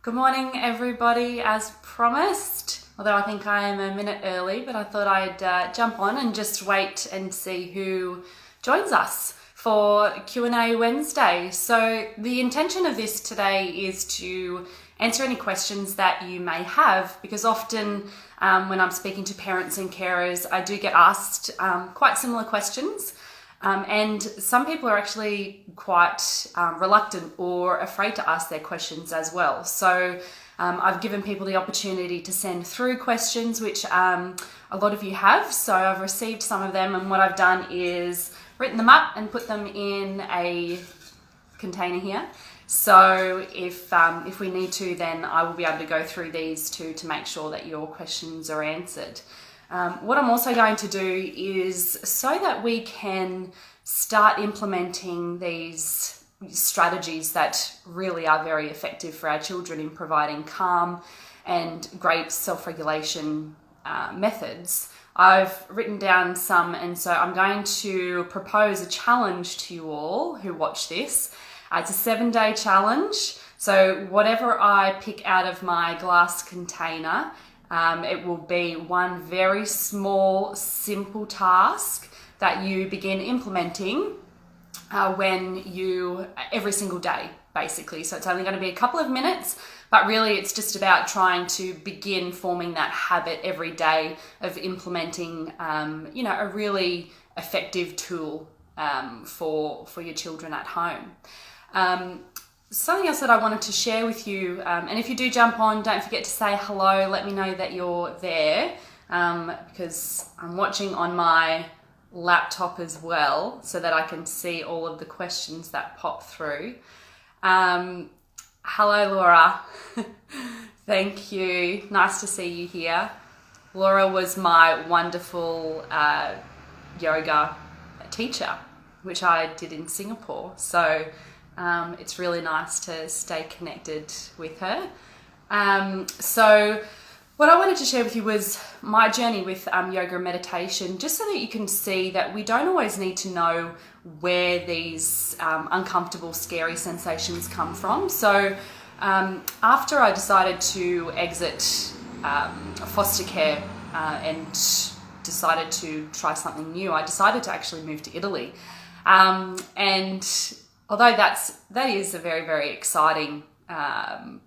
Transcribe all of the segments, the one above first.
Good morning, everybody, as promised. Although I think I am a minute early, but I thought I'd jump on and just wait and see who joins us for Q&A Wednesday. So the intention of this today is to answer any questions that you may have, because often when I'm speaking to parents and carers, I do get asked quite similar questions. And some people are actually quite reluctant or afraid to ask their questions as well. So I've given people the opportunity to send through questions, which a lot of you have. So I've received some of them, and what I've done is written them up and put them in a container here. So if we need to, then I will be able to go through these to make sure that your questions are answered. What I'm also going to do is, so that we can start implementing these strategies that really are very effective for our children in providing calm and great self-regulation methods, I've written down some, and so I'm going to propose a challenge to you all who watch this. It's a 7-day challenge, so whatever I pick out of my glass container, it will be one very small, simple task that you begin implementing every single day, basically. So it's only going to be a couple of minutes, but really it's just about trying to begin forming that habit every day of implementing, a really effective tool for your children at home. Something else that I wanted to share with you, and if you do jump on, don't forget to say hello, let me know that you're there, because I'm watching on my laptop as well, so that I can see all of the questions that pop through. Hello, Laura. Thank you. Nice to see you here. Laura was my wonderful yoga teacher, which I did in Singapore. So it's really nice to stay connected with her. So what I wanted to share with you was my journey with yoga and meditation, just so that you can see that we don't always need to know where these uncomfortable, scary sensations come from. So after I decided to exit foster care and decided to try something new, I decided to actually move to Italy. And although that is a very, very exciting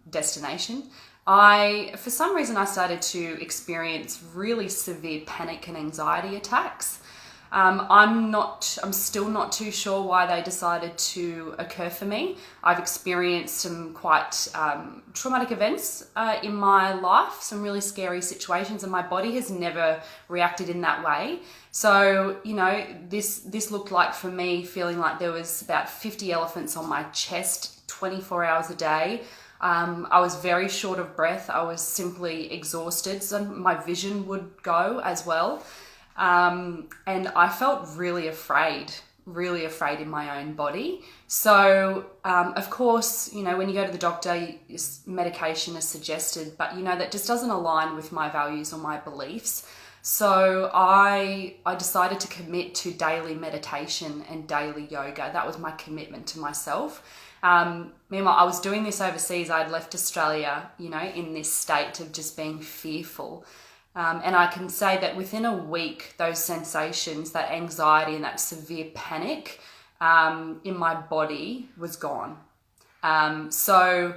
destination, for some reason I started to experience really severe panic and anxiety attacks. I'm still not too sure why they decided to occur for me. I've experienced some quite traumatic events in my life, some really scary situations, and my body has never reacted in that way. So, this looked like, for me, feeling like there was about 50 elephants on my chest 24 hours a day. I was very short of breath. I was simply exhausted. So my vision would go as well. And I felt really afraid in my own body. So, of course, when you go to the doctor, medication is suggested, but that just doesn't align with my values or my beliefs. So I decided to commit to daily meditation and daily yoga. That was my commitment to myself. Meanwhile, I was doing this overseas. I'd left Australia, in this state of just being fearful. And I can say that within a week, those sensations, that anxiety and that severe panic in my body was gone. So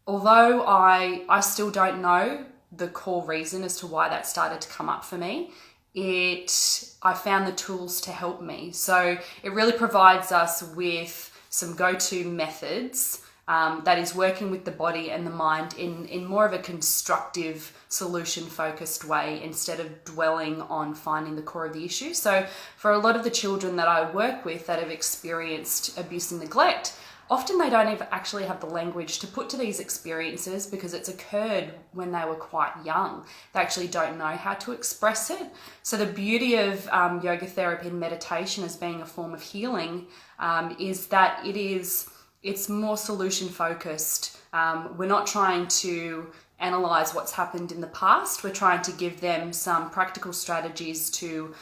although I still don't know the core reason as to why that started to come up for me, I found the tools to help me. So it really provides us with some go-to methods that is working with the body and the mind in more of a constructive, solution-focused way, instead of dwelling on finding the core of the issue. So for a lot of the children that I work with that have experienced abuse and neglect, often they don't even actually have the language to put to these experiences, because it's occurred when they were quite young. They actually don't know how to express it. So the beauty of yoga therapy and meditation as being a form of healing is that it's more solution focused. We're not trying to analyze what's happened in the past. We're trying to give them some practical strategies to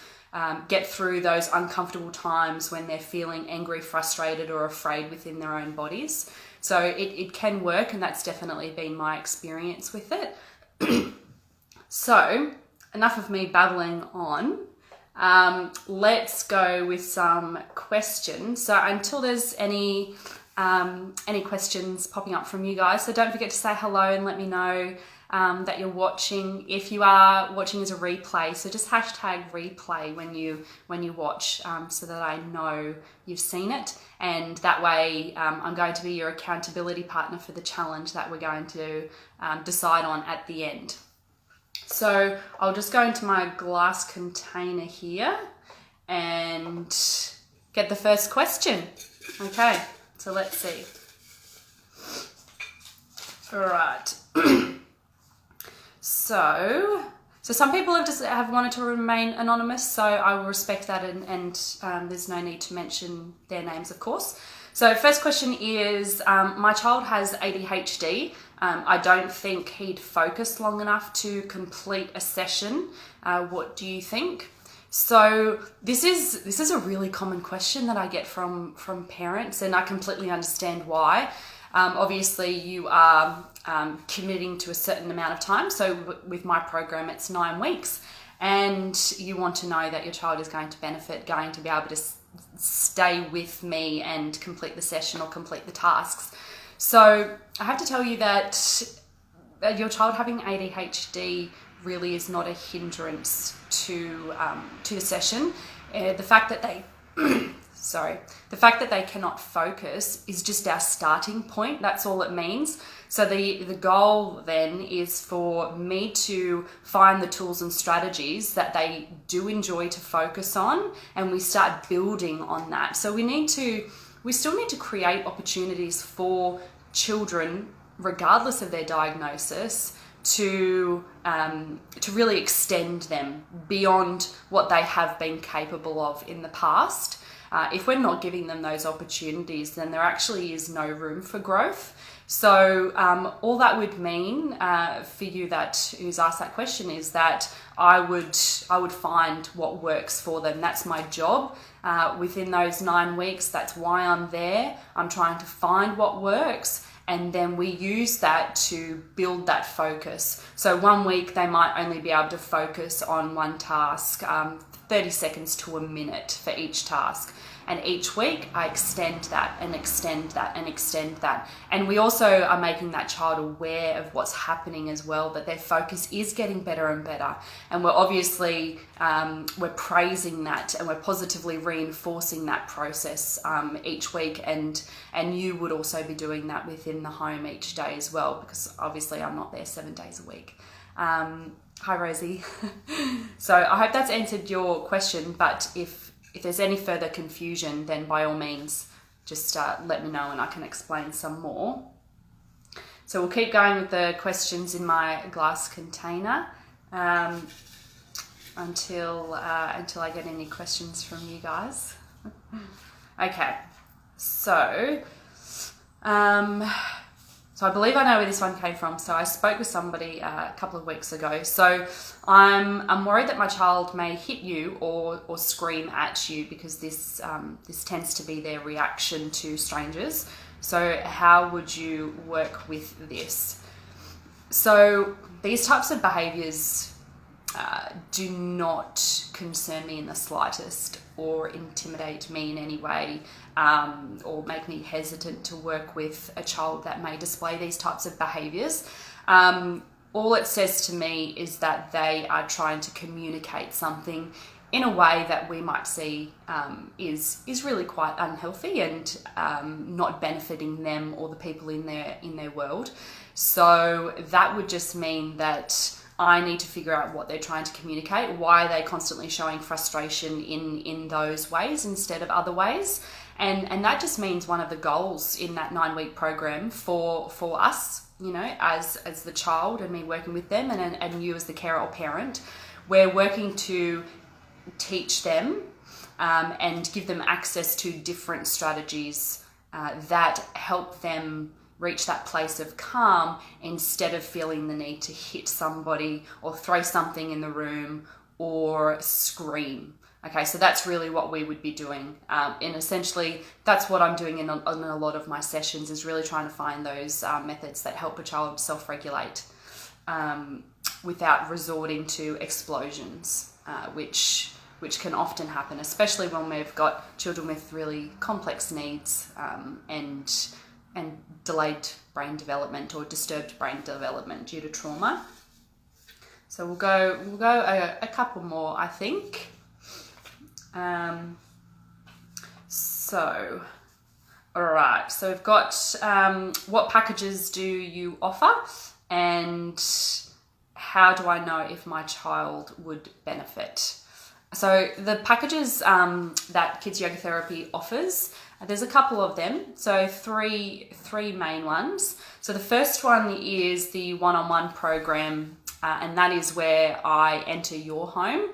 get through those uncomfortable times when they're feeling angry, frustrated, or afraid within their own bodies. So it can work, and that's definitely been my experience with it. So enough of me babbling on. Let's go with some questions. So until there's any questions popping up from you guys, so don't forget to say hello and let me know that you're watching. If you are watching as a replay, so just hashtag replay when you watch, so that I know you've seen it, and that way I'm going to be your accountability partner for the challenge that we're going to decide on at the end. So I'll just go into my glass container here and get the first question. Okay, so let's see. All right. So some people have wanted to remain anonymous, so I will respect that, and there's no need to mention their names, of course. So first question is, my child has ADHD. I don't think he'd focus long enough to complete a session. What do you think? So this is a really common question that I get from parents, and I completely understand why. Obviously you are committing to a certain amount of time. So with my program, it's 9 weeks, and you want to know that your child is going to benefit, going to be able to stay with me and complete the session or complete the tasks. So I have to tell you that your child having ADHD really is not a hindrance to the session. The fact that they the fact that they cannot focus is just our starting point. That's all it means. So the goal then is for me to find the tools and strategies that they do enjoy to focus on, and we start building on that. So we still need to create opportunities for children, regardless of their diagnosis, to really extend them beyond what they have been capable of in the past. If we're not giving them those opportunities, then there actually is no room for growth. So all that would mean for you who's asked that question is that I would find what works for them. That's my job within those 9 weeks. That's why I'm there. I'm trying to find what works, and then we use that to build that focus. So 1 week they might only be able to focus on one task, 30 seconds to a minute for each task. And each week I extend that and extend that and extend that. And we also are making that child aware of what's happening as well, that their focus is getting better and better. And we're obviously, we're praising that, and we're positively reinforcing that process each week. And you would also be doing that within the home each day as well, because obviously I'm not there 7 days a week. Hi, Rosie. So I hope that's answered your question, but if there's any further confusion, then by all means, just let me know and I can explain some more. So we'll keep going with the questions in my glass container until I get any questions from you guys. Okay, so I believe I know where this one came from. So I spoke with somebody a couple of weeks ago. So I'm worried that my child may hit you or scream at you, because this tends to be their reaction to strangers. So how would you work with this? So these types of behaviours do not concern me in the slightest, or intimidate me in any way, or make me hesitant to work with a child that may display these types of behaviours. All it says to me is that they are trying to communicate something in a way that we might see is really quite unhealthy and not benefiting them or the people in their world. So that would just mean that I need to figure out what they're trying to communicate. Why are they constantly showing frustration in those ways instead of other ways? And that just means one of the goals in that 9-week program for us, you know, as the child and me working with them, and you as the carer or parent, we're working to teach them and give them access to different strategies that help them reach that place of calm instead of feeling the need to hit somebody or throw something in the room or scream. Okay, so that's really what we would be doing. And essentially, that's what I'm doing in a lot of my sessions, is really trying to find those methods that help a child self-regulate without resorting to explosions, which can often happen, especially when we've got children with really complex needs and delayed brain development or disturbed brain development due to trauma. So we'll go a couple more, I think. All right, so we've got what packages do you offer, and how do I know if my child would benefit? So the packages that Kids Yoga Therapy offers, there's a couple of them. So three main ones. So the first one is the one-on-one program, and that is where I enter your home.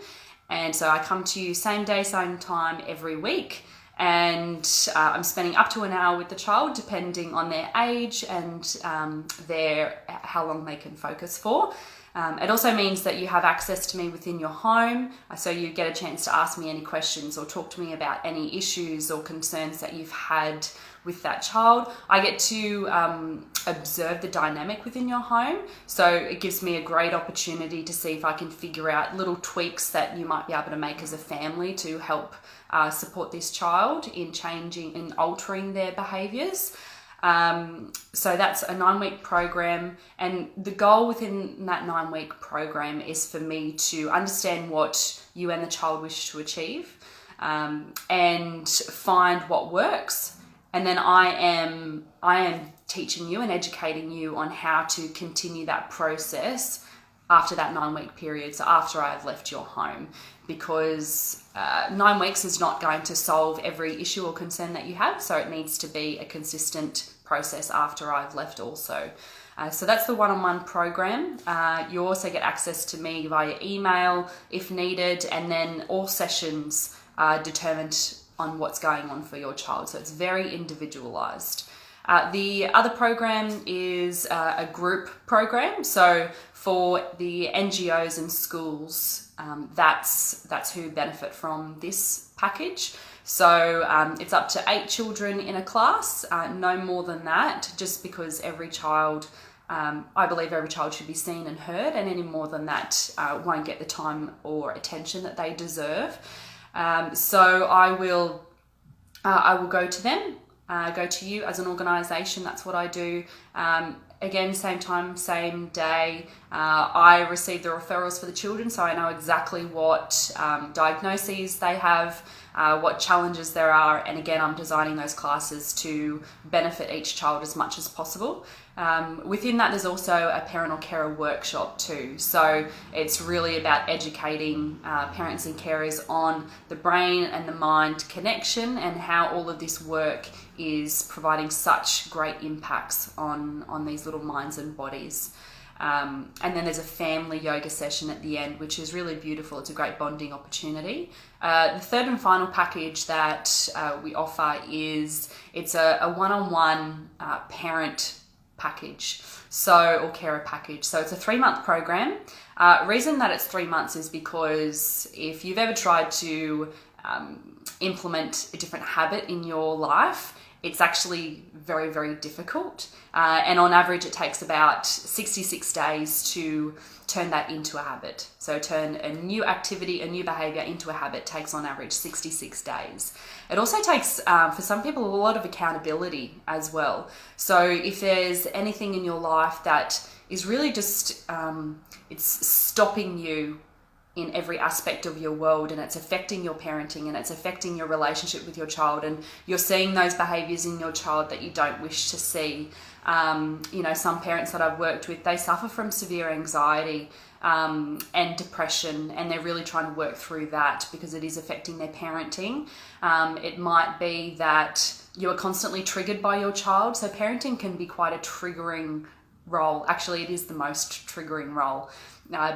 And so I come to you same day, same time every week. And I'm spending up to an hour with the child, depending on their age and how long they can focus for. It also means that you have access to me within your home, so you get a chance to ask me any questions or talk to me about any issues or concerns that you've had with that child. I get to observe the dynamic within your home, so it gives me a great opportunity to see if I can figure out little tweaks that you might be able to make as a family to help support this child in changing and altering their behaviours. So that's a 9-week program, and the goal within that 9-week program is for me to understand what you and the child wish to achieve, and find what works. And then I am teaching you and educating you on how to continue that process after that 9-week period, so after I've left your home, because 9 weeks is not going to solve every issue or concern that you have, so it needs to be a consistent process after I've left also. So that's the one-on-one program. You also get access to me via email if needed, and then all sessions are determined on what's going on for your child, so it's very individualized. The other program is a group program, so for the NGOs and schools, that's who benefit from this package. So it's up to 8 children in a class, no more than that, just because every child, I believe every child should be seen and heard, and any more than that won't get the time or attention that they deserve. So I will go to them, go to you as an organisation. That's what I do. Again, same time, same day. I receive the referrals for the children, so I know exactly what diagnoses they have, what challenges there are, and again, I'm designing those classes to benefit each child as much as possible. Within that, there's also a parental carer workshop too. So it's really about educating parents and carers on the brain and the mind connection, and how all of this work is providing such great impacts on these little minds and bodies. And then there's a family yoga session at the end, which is really beautiful. It's a great bonding opportunity. The third and final package that we offer is it's a one-on-one parent package, or carer package. So it's a 3-month program. Reason that it's 3 months is because if you've ever tried to implement a different habit in your life, it's actually very, very difficult. And on average, it takes about 66 days to turn that into a habit. So turn a new activity, a new behavior into a habit takes on average 66 days. It also takes, for some people, a lot of accountability as well. So if there's anything in your life that is really just, it's stopping you in every aspect of your world, and it's affecting your parenting, and it's affecting your relationship with your child, and you're seeing those behaviours in your child that you don't wish to see. Some parents that I've worked with, they suffer from severe anxiety and depression, and they're really trying to work through that because it is affecting their parenting. It might be that you are constantly triggered by your child, so parenting can be quite a triggering role. Actually, it is the most triggering role.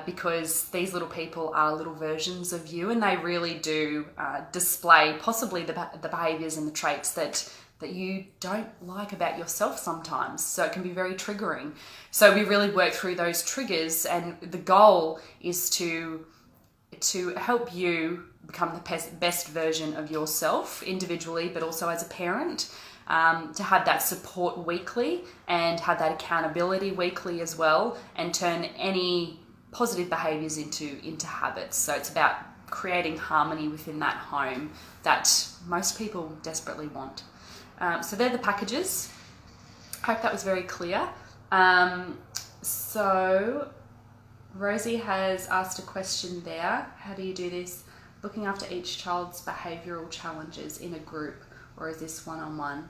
Because these little people are little versions of you, and they really do display possibly the behaviours and the traits that you don't like about yourself sometimes. So it can be very triggering. So we really work through those triggers, and the goal is to to help you become the best version of yourself individually, but also as a parent. To have that support weekly and have that accountability weekly as well, and turn any positive behaviours into habits. So it's about creating harmony within that home that most people desperately want. So they're the packages. I hope that was very clear. So Rosie has asked a question there. How do you do this? Looking after each child's behavioural challenges in a group, or is this one-on-one?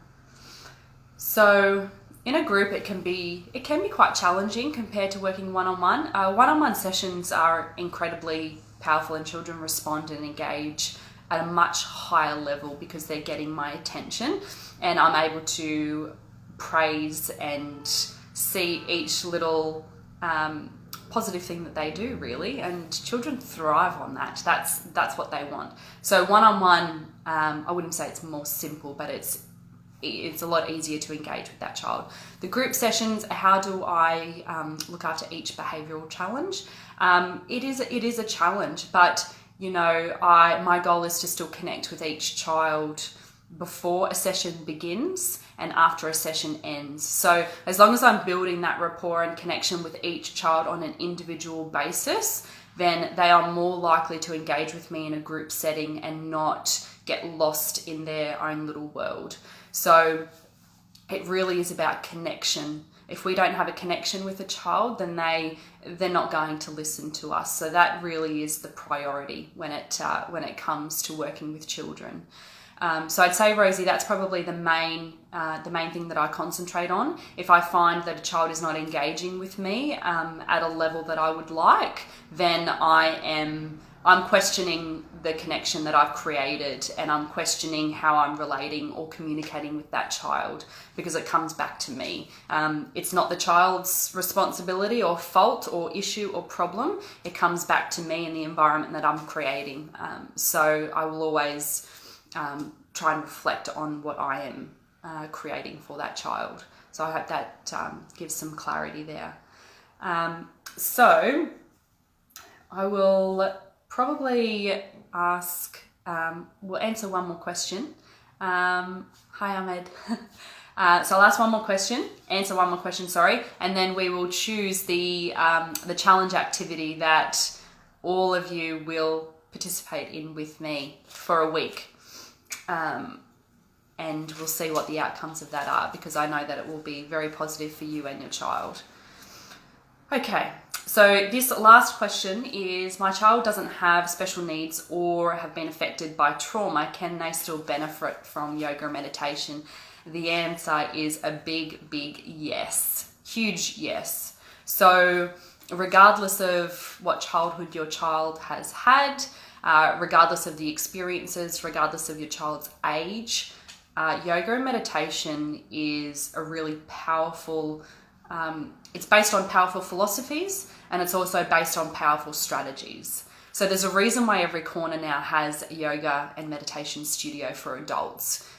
So in a group, it can be quite challenging compared to working one-on-one. One-on-one sessions are incredibly powerful, and children respond and engage at a much higher level because they're getting my attention, and I'm able to praise and see each little positive thing that they do, really, and children thrive on that. That's what they want. So one-on-one, I wouldn't say it's more simple, but it's a lot easier to engage with that child. The group sessions, how do I look after each behavioural challenge? It is a challenge, but my goal is to still connect with each child before a session begins and after a session ends. So as long as I'm building that rapport and connection with each child on an individual basis, then they are more likely to engage with me in a group setting and not get lost in their own little world. So it really is about connection. If we don't have a connection with a child, then they're not going to listen to us. So that really is the priority when it comes to working with children. So I'd say, Rosie, that's probably the main thing that I concentrate on. If I find that a child is not engaging with me at a level that I would like, then I'm questioning the connection that I've created, and I'm questioning how I'm relating or communicating with that child, because it comes back to me. It's not the child's responsibility or fault or issue or problem. It comes back to me and the environment that I'm creating. So I will always try and reflect on what I am creating for that child. So I hope that gives some clarity there. So I will probably we'll answer one more question. Hi, Ahmed. So I'll ask one more question, answer one more question, and then we will choose the challenge activity that all of you will participate in with me for a week. And we'll see what the outcomes of that are, because I know that it will be very positive for you and your child. Okay, so this last question is, my child doesn't have special needs or have been affected by trauma. Can they still benefit from yoga and meditation? The answer is a big, big yes. Huge yes. So regardless of what childhood your child has had, regardless of the experiences, regardless of your child's age, yoga and meditation is a really powerful, it's based on powerful philosophies, and it's also based on powerful strategies. So there's a reason why every corner now has a yoga and meditation studio for adults.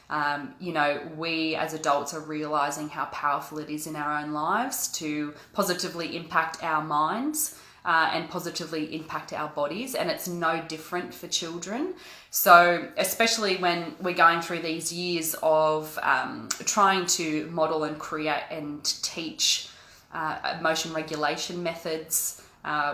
We as adults are realizing how powerful it is in our own lives to positively impact our minds and positively impact our bodies, and it's no different for children. So especially when we're going through these years of trying to model and create and teach emotion regulation methods,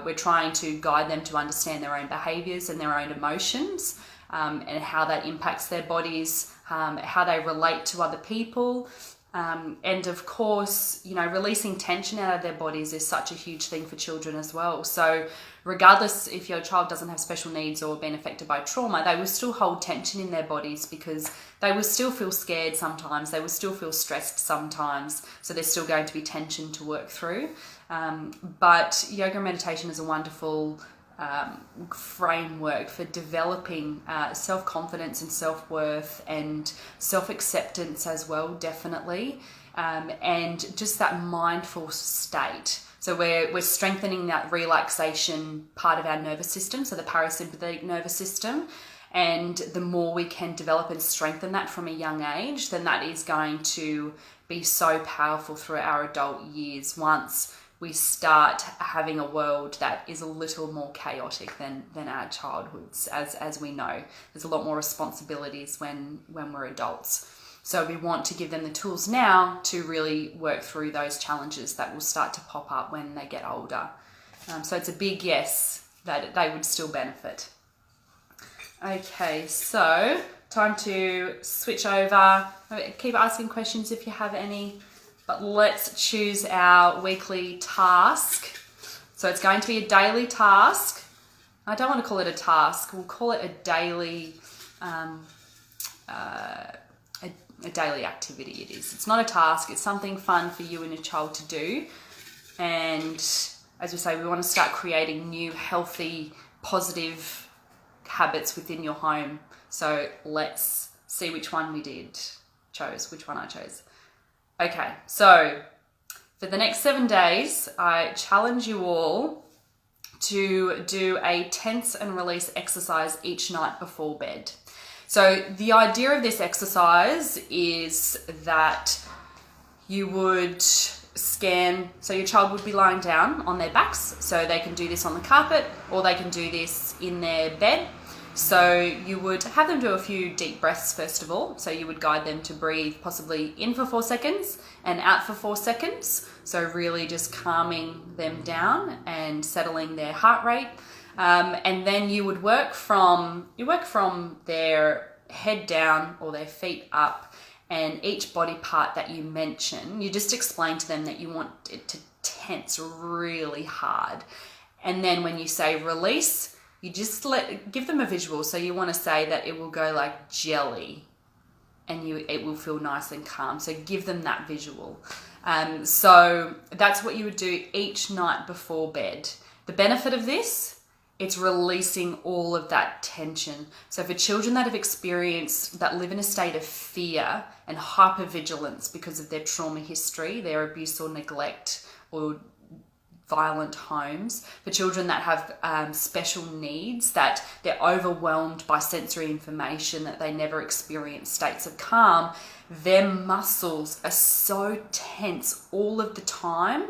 we're trying to guide them to understand their own behaviours and their own emotions, and how that impacts their bodies, how they relate to other people. And of course, releasing tension out of their bodies is such a huge thing for children as well. So regardless if your child doesn't have special needs or been affected by trauma, they will still hold tension in their bodies, because they will still feel scared sometimes, they will still feel stressed sometimes. So there's still going to be tension to work through. But yoga and meditation is a wonderful framework for developing self-confidence and self-worth and self-acceptance as well, definitely, and just that mindful state. So we're strengthening that relaxation part of our nervous system, so the parasympathetic nervous system, and the more we can develop and strengthen that from a young age, then that is going to be so powerful through our adult years once we start having a world that is a little more chaotic than our childhoods. As we know, there's a lot more responsibilities when we're adults. So we want to give them the tools now to really work through those challenges that will start to pop up when they get older. So it's a big yes that they would still benefit. Okay, so time to switch over. Keep asking questions if you have any, but let's choose our weekly task. So it's going to be a daily task. I don't want to call it a task. We'll call it a daily a daily activity. It is. It's not a task. It's something fun for you and your child to do. And as we say, we want to start creating new, healthy, positive habits within your home. So let's see which one which one I chose. Okay, so for the next 7 days, I challenge you all to do a tense and release exercise each night before bed. So the idea of this exercise is that you would scan, so your child would be lying down on their backs, so they can do this on the carpet or they can do this in their bed. So you would have them do a few deep breaths first of all. So you would guide them to breathe possibly in for 4 seconds and out for 4 seconds. So really just calming them down and settling their heart rate. And then you would work from their head down or their feet up, and each body part that you mention, you just explain to them that you want it to tense really hard. And then when you say release, you just give them a visual. So you want to say that it will go like jelly and it will feel nice and calm. So give them that visual. So that's what you would do each night before bed. The benefit of this, it's releasing all of that tension. So for children that live in a state of fear and hypervigilance because of their trauma history, their abuse or neglect or violent homes, for children that have special needs, that they're overwhelmed by sensory information, that they never experience states of calm, their muscles are so tense all of the time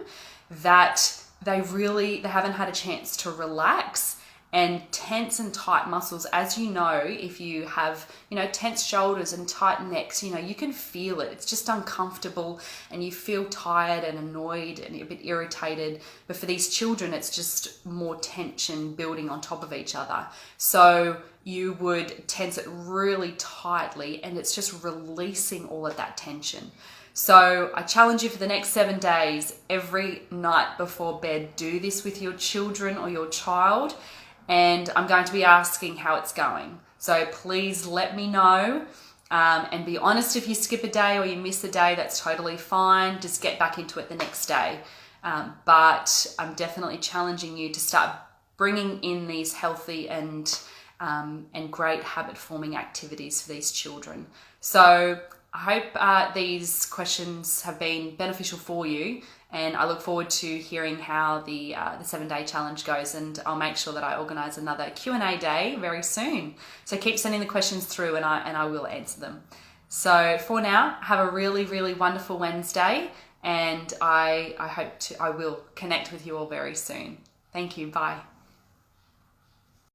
that they haven't had a chance to relax. And tense and tight muscles, as you know, if you have, tense shoulders and tight necks, you can feel it. It's just uncomfortable and you feel tired and annoyed and a bit irritated. But for these children, it's just more tension building on top of each other. So you would tense it really tightly and it's just releasing all of that tension. So I challenge you for the next 7 days, every night before bed, do this with your children or your child. And I'm going to be asking how it's going. So please let me know, and be honest if you skip a day or you miss a day, that's totally fine. Just get back into it the next day. But I'm definitely challenging you to start bringing in these healthy and great habit forming activities for these children. So I hope these questions have been beneficial for you. And I look forward to hearing how the 7-day challenge goes, and I'll make sure that I organise another Q&A day very I So keep sending the questions through and I will answer them. So for now, have a really, really wonderful Wednesday, and I will connect with you all very soon. Thank you. Bye.